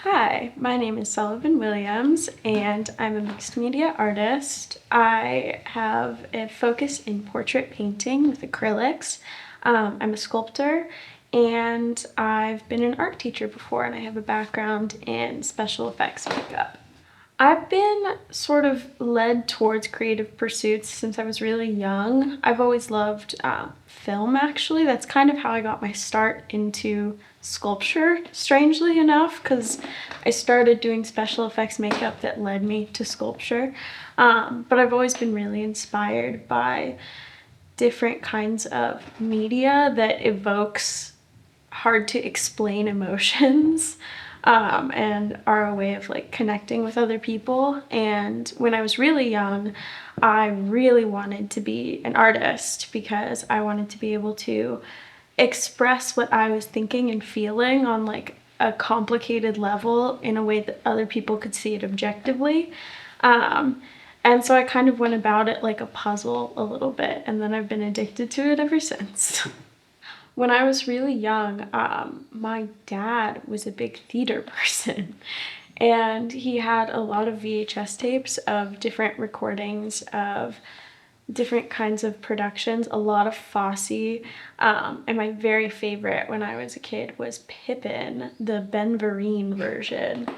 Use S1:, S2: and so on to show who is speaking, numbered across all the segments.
S1: Hi, my name is Sullivan Williams and I'm a mixed media artist. I have a focus in portrait painting with acrylics. I'm a sculptor and I've been an art teacher before, and I have a background in special effects makeup. I've been sort of led towards creative pursuits since I was really young. I've always loved film, actually. That's kind of how I got my start into sculpture, strangely enough, because I started doing special effects makeup that led me to sculpture. But I've always been really inspired by different kinds of media that evokes hard to explain emotions and are a way of like connecting with other people. And when I was really young, I really wanted to be an artist because I wanted to be able to express what I was thinking and feeling on like a complicated level in a way that other people could see it objectively. And so I kind of went about it like a puzzle a little bit, and then I've been addicted to it ever since. When I was really young, my dad was a big theater person, and he had a lot of VHS tapes of different recordings of different kinds of productions, a lot of Fosse. And my very favorite when I was a kid was Pippin, the Ben Vereen version.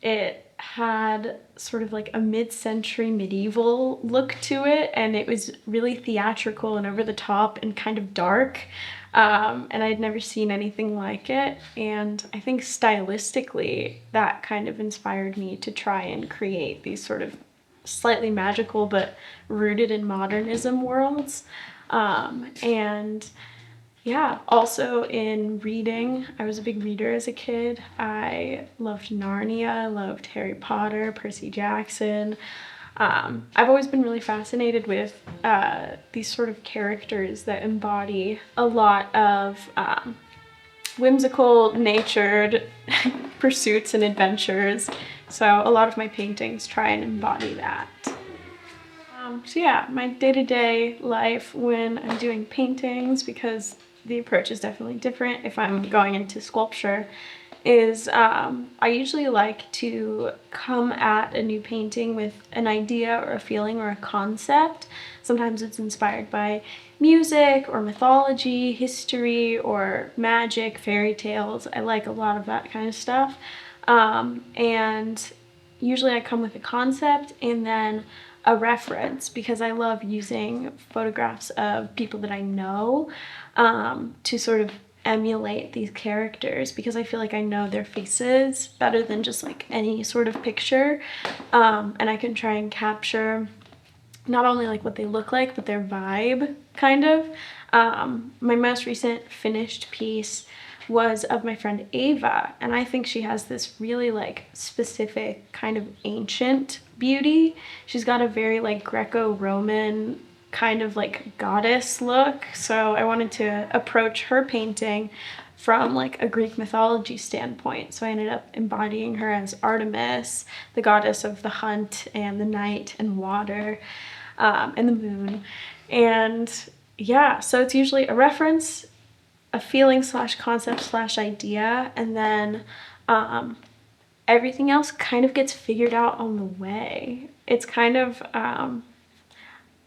S1: It had sort of like a mid-century medieval look to it, and it was really theatrical and over the top and kind of dark. And I'd never seen anything like it, and I think stylistically that kind of inspired me to try and create these sort of slightly magical but rooted in modernism worlds. And yeah, also in reading, I was a big reader as a kid. I loved Narnia, loved Harry Potter, Percy Jackson. I've always been really fascinated with these sort of characters that embody a lot of whimsical, natured pursuits and adventures. So a lot of my paintings try and embody that. So yeah, my day-to-day life when I'm doing paintings, because the approach is definitely different if I'm going into sculpture, is I usually like to come at a new painting with an idea or a feeling or a concept. Sometimes it's inspired by music or mythology, history, or magic, fairy tales. I like a lot of that kind of stuff. And usually I come with a concept and then a reference, because I love using photographs of people that I know to sort of emulate these characters, because I feel like I know their faces better than just like any sort of picture. And I can try and capture not only like what they look like, but their vibe, kind of. My most recent finished piece was of my friend Ava, and I think she has this really like specific kind of ancient beauty. She's got a very like Greco-Roman kind of like goddess look, so I wanted to approach her painting from like a Greek mythology standpoint. So I ended up embodying her as Artemis, the goddess of the hunt and the night and water, and the moon. And yeah, so it's usually a reference, a feeling slash concept slash idea, and then everything else kind of gets figured out on the way. It's kind of,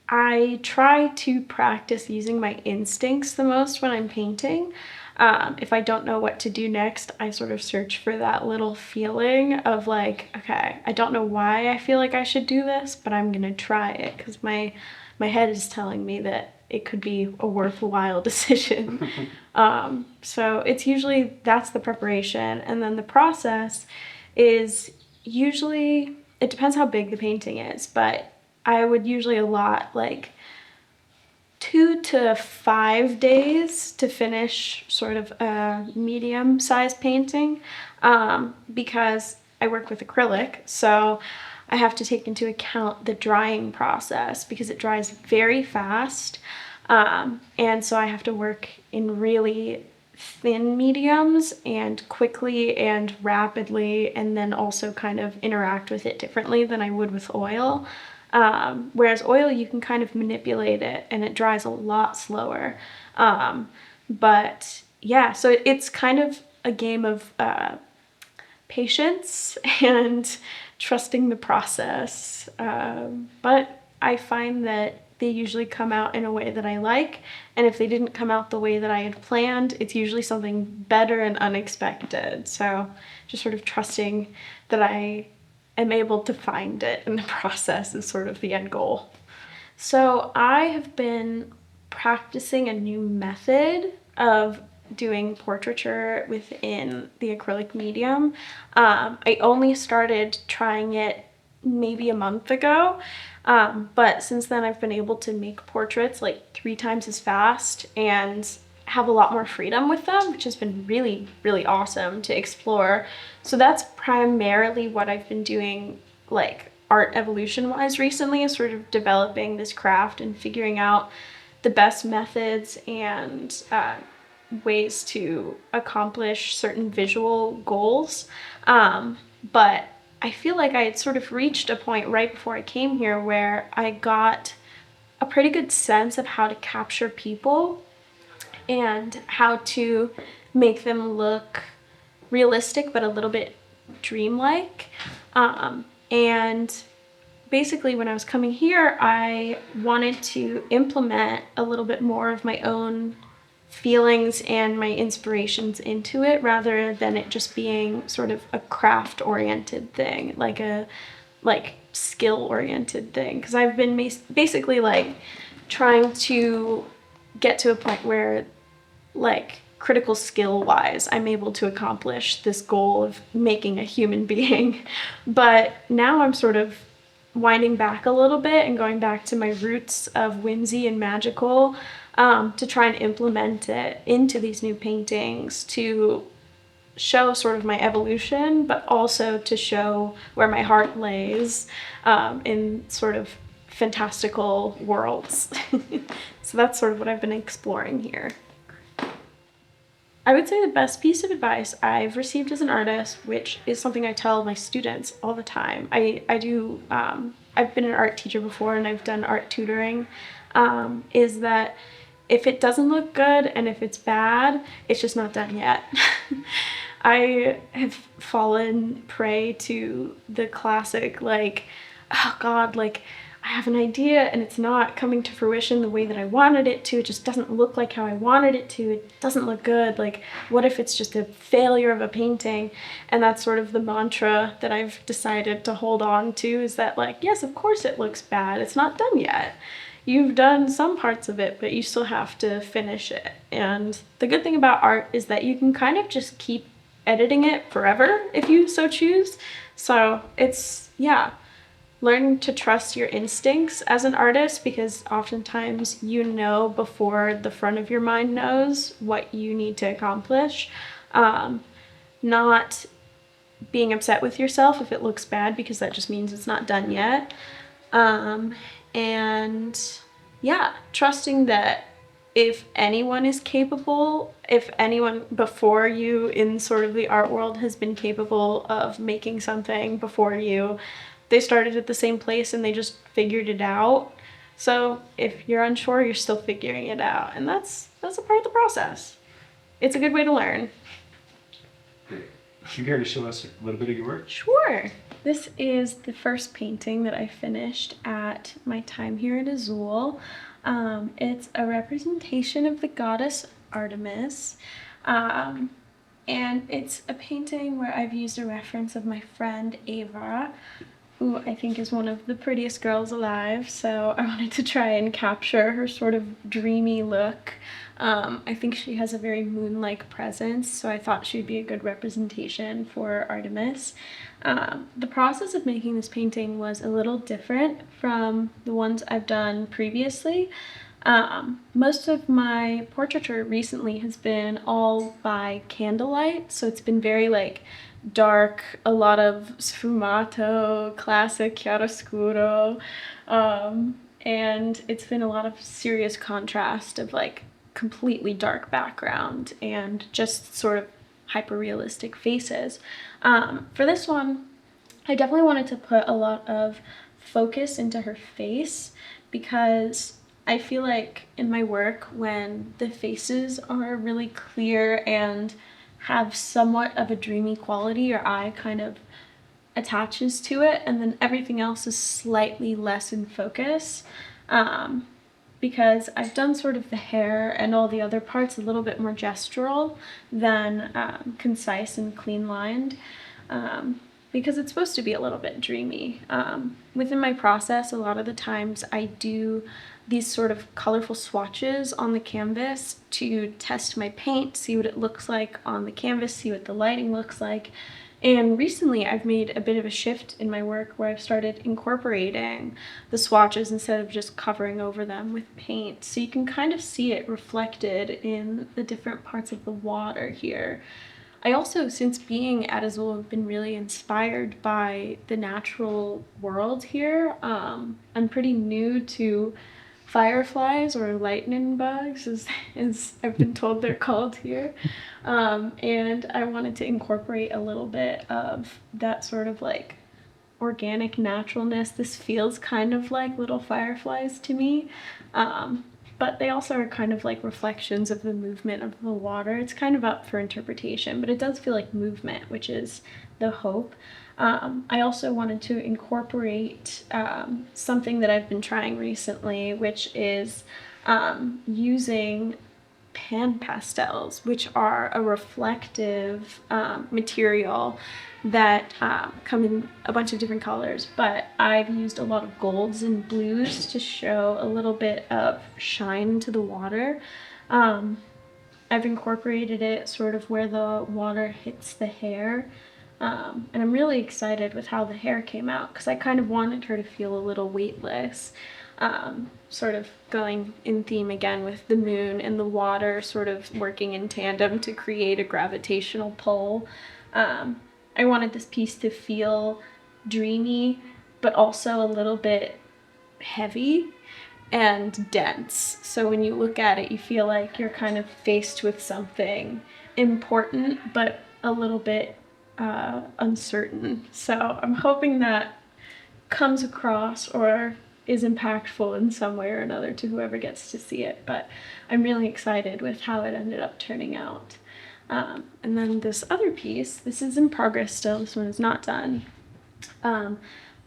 S1: I try to practice using my instincts the most when I'm painting. If I don't know what to do next, I sort of search for that little feeling of like, okay, I don't know why I feel like I should do this, but I'm gonna try it because my head is telling me that it could be a worthwhile decision. So it's usually, that's the preparation. And then the process is usually, it depends how big the painting is, but I would usually allot like 2 to 5 days to finish sort of a medium-sized painting, because I work with acrylic, so I have to take into account the drying process because it dries very fast, and so I have to work in really thin mediums and quickly and rapidly, and then also kind of interact with it differently than I would with oil. Whereas oil, you can kind of manipulate it and it dries a lot slower. But yeah, so it's kind of a game of patience and trusting the process. But I find that they usually come out in a way that I like, and if they didn't come out the way that I had planned, it's usually something better and unexpected. So just sort of trusting that I am able to find it in the process is sort of the end goal. So I have been practicing a new method of doing portraiture within the acrylic medium. I only started trying it maybe a month ago, but since then I've been able to make portraits like 3 times as fast and have a lot more freedom with them, which has been really, really awesome to explore. So that's primarily what I've been doing, like art evolution wise recently, is sort of developing this craft and figuring out the best methods and ways to accomplish certain visual goals. But I feel like I had sort of reached a point right before I came here where I got a pretty good sense of how to capture people and how to make them look realistic but a little bit dreamlike. And basically when I was coming here, I wanted to implement a little bit more of my own feelings and my inspirations into it rather than it just being sort of a craft oriented thing, like a skill oriented thing. Because I've been basically like trying to get to a point where like critical skill wise I'm able to accomplish this goal of making a human being. But now I'm sort of winding back a little bit and going back to my roots of whimsy and magical, to try and implement it into these new paintings to show sort of my evolution, but also to show where my heart lays, in sort of fantastical worlds. So that's sort of what I've been exploring here. I would say the best piece of advice I've received as an artist, which is something I tell my students all the time. I've been an art teacher before and I've done art tutoring, is that if it doesn't look good and if it's bad, it's just not done yet. I have fallen prey to the classic, like, oh God, like, I have an idea and it's not coming to fruition the way that I wanted it to. It just doesn't look like how I wanted it to. It doesn't look good. Like, what if it's just a failure of a painting? And that's sort of the mantra that I've decided to hold on to, is that like, yes, of course it looks bad. It's not done yet. You've done some parts of it, but you still have to finish it. And the good thing about art is that you can kind of just keep editing it forever if you so choose. So it's, yeah. Learn to trust your instincts as an artist, because oftentimes you know before the front of your mind knows what you need to accomplish. Not being upset with yourself if it looks bad, because that just means it's not done yet. And yeah, trusting that if anyone is capable, if anyone before you in sort of the art world has been capable of making something before you, they started at the same place and they just figured it out. So if you're unsure, you're still figuring it out. And that's a part of the process. It's a good way to learn.
S2: Great. You care to show us a little bit of your work?
S1: Sure. This is the first painting that I finished at my time here at Azule. It's a representation of the goddess Artemis. And it's a painting where I've used a reference of my friend Ava, who I think is one of the prettiest girls alive, so I wanted to try and capture her sort of dreamy look. I think she has a very moon-like presence, so I thought she'd be a good representation for Artemis. The process of making this painting was a little different from the ones I've done previously. Most of my portraiture recently has been all by candlelight, so it's been very like dark, a lot of sfumato, classic chiaroscuro, and it's been a lot of serious contrast of like completely dark background and just sort of hyper-realistic faces. For this one, I definitely wanted to put a lot of focus into her face, because I feel like in my work when the faces are really clear and have somewhat of a dreamy quality. Your eye kind of attaches to it, and then everything else is slightly less in focus. Because I've done sort of the hair and all the other parts a little bit more gestural than concise and clean lined, because it's supposed to be a little bit dreamy. Within my process, a lot of the times I do these sort of colorful swatches on the canvas to test my paint, see what it looks like on the canvas, see what the lighting looks like. And recently I've made a bit of a shift in my work where I've started incorporating the swatches instead of just covering over them with paint. So you can kind of see it reflected in the different parts of the water here. I also, since being at Azule, have been really inspired by the natural world here. I'm pretty new to fireflies, or lightning bugs, as I've been told they're called here. And I wanted to incorporate a little bit of that sort of like organic naturalness. This feels kind of like little fireflies to me. But they also are kind of like reflections of the movement of the water. It's kind of up for interpretation, but it does feel like movement, which is the hope. I also wanted to incorporate something that I've been trying recently, which is using pan pastels, which are a reflective material that come in a bunch of different colors, but I've used a lot of golds and blues to show a little bit of shine to the water. I've incorporated it sort of where the water hits the hair, and I'm really excited with how the hair came out because I kind of wanted her to feel a little weightless. Sort of going in theme again with the moon and the water sort of working in tandem to create a gravitational pull. I wanted this piece to feel dreamy, but also a little bit heavy and dense. So when you look at it, you feel like you're kind of faced with something important, but a little bit uncertain. So I'm hoping that comes across or is impactful in some way or another to whoever gets to see it, but I'm really excited with how it ended up turning out. And then this other piece, this is in progress still, this one is not done,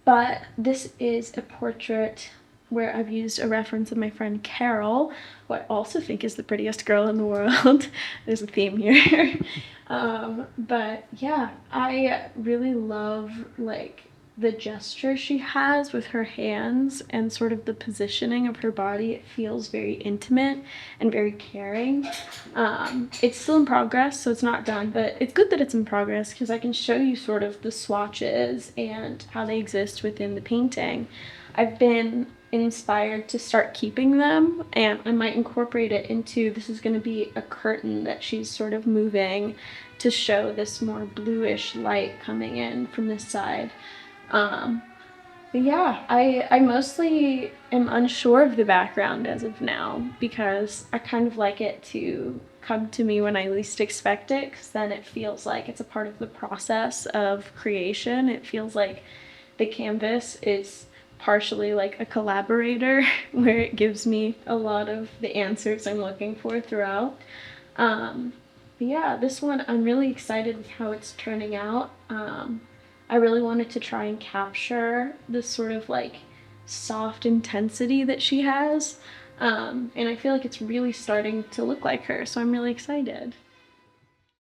S1: but this is a portrait where I've used a reference of my friend Carol, who I also think is the prettiest girl in the world. There's a theme here. But yeah, I really love like the gesture she has with her hands and sort of the positioning of her body. It feels very intimate and very caring. It's still in progress, so it's not done, but it's good that it's in progress because I can show you sort of the swatches and how they exist within the painting. I've been inspired to start keeping them, and I might incorporate it into, this is going to be a curtain that she's sort of moving to show this more bluish light coming in from this side. But yeah, I mostly am unsure of the background as of now because I kind of like it to come to me when I least expect it, because then it feels like it's a part of the process of creation. It feels like the canvas is partially like a collaborator where it gives me a lot of the answers I'm looking for throughout. But yeah, this one I'm really excited with how it's turning out. I really wanted to try and capture this sort of like soft intensity that she has, and I feel like it's really starting to look like her, so I'm really excited.